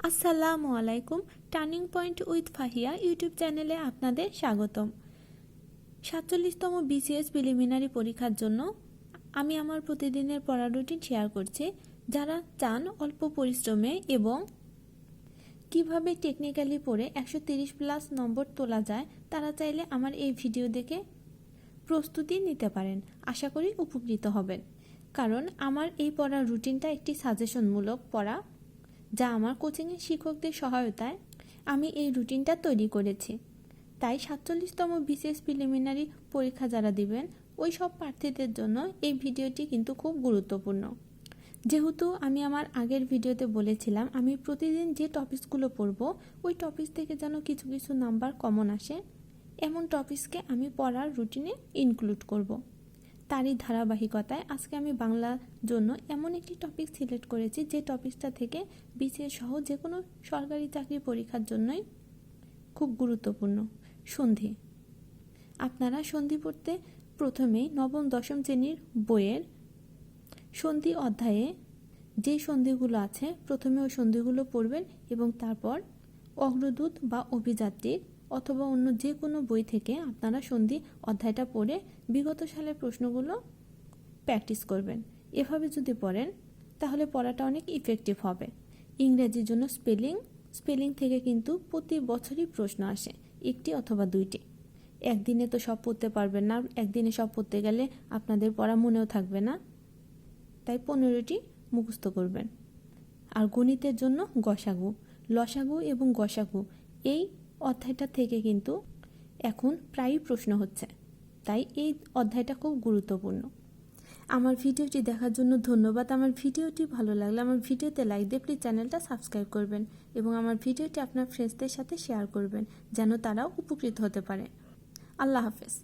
আসসালামু আলাইকুম। Turning point with Fahia YouTube চ্যানেলে আপনাদের স্বাগতম। 47তম বিসিএস প্রিলিমিনারি পরীক্ষার জন্য আমি আমার প্রতিদিনের পড়া রুটিন শেয়ার করছি। যারা চান অল্প পরিশ্রমে এবং কিভাবে টেকনিক্যালি পড়ে 130+ নম্বর তোলা যায়, তারা চাইলে আমার এই ভিডিও দেখে প্রস্তুতি নিতে পারেন। আশা করি উপকৃত হবেন, কারণ আমার এই পড়ার রুটিনটা একটি সাজেশনমূলক পড়া, যা আমার কোচিংয়ের শিক্ষকদের সহায়তায় আমি এই রুটিনটা তৈরি করেছি। তাই 47তম বিসিএস প্রিলিমিনারি পরীক্ষা যারা দিবেন, ওই সব প্রার্থীদের জন্য এই ভিডিওটি কিন্তু খুব গুরুত্বপূর্ণ। যেহেতু আমি আমার আগের ভিডিওতে বলেছিলাম আমি প্রতিদিন যে টপিকসগুলো পড়ব, ওই টপিক থেকে যেন কিছু কিছু নাম্বার কমন আসে, এমন টপিকসকে আমি পড়ার রুটিনে ইনক্লুড করব। তারই ধারাবাহিকতায় আজকে আমি বাংলার জন্য এমন একটি টপিক সিলেক্ট করেছি যে টপিকসটা থেকে বিসিএস সহ যে কোনো সরকারি চাকরি পরীক্ষার জন্যই খুব গুরুত্বপূর্ণ। সন্ধি। আপনারা সন্ধি পড়তে প্রথমেই নবম দশম শ্রেণীর বইয়ের সন্ধি অধ্যায়ে যে সন্ধিগুলো আছে প্রথমে ওই সন্ধিগুলো পড়বেন এবং তারপর অগ্রদূত বা অভিযাত্রীর অথবা অন্য যে কোনো বই থেকে আপনারা সন্ধি অধ্যায়টা পড়ে বিগত সালের প্রশ্নগুলো প্র্যাকটিস করবেন। এভাবে যদি পড়েন তাহলে পড়াটা অনেক ইফেক্টিভ হবে। ইংরেজির জন্য স্পেলিং থেকে কিন্তু প্রতি বছরই প্রশ্ন আসে, একটি অথবা দুইটি। একদিনে তো সব পড়তে পারবেন না, একদিনে সব পড়তে গেলে আপনাদের পড়া মনেও থাকবে না, তাই 15টি মুখস্থ করবেন। আর গণিতের জন্য গসাগু, লসাগু এবং গসাগু এই অধ্যায়টা থেকে কিন্তু এখন প্রায়ই প্রশ্ন হচ্ছে, তাই এই অধ্যায়টা খুব গুরুত্বপূর্ণ। আমার ভিডিওটি দেখার জন্য ধন্যবাদ। আমার ভিডিওটি ভালো লাগলে আমার ভিডিওতে লাইক দিয়ে প্লিজ চ্যানেলটা সাবস্ক্রাইব করবেন এবং আমার ভিডিওটি আপনার ফ্রেন্ডসদের সাথে শেয়ার করবেন, যেন তারাও উপকৃত হতে পারে। আল্লাহ হাফেজ।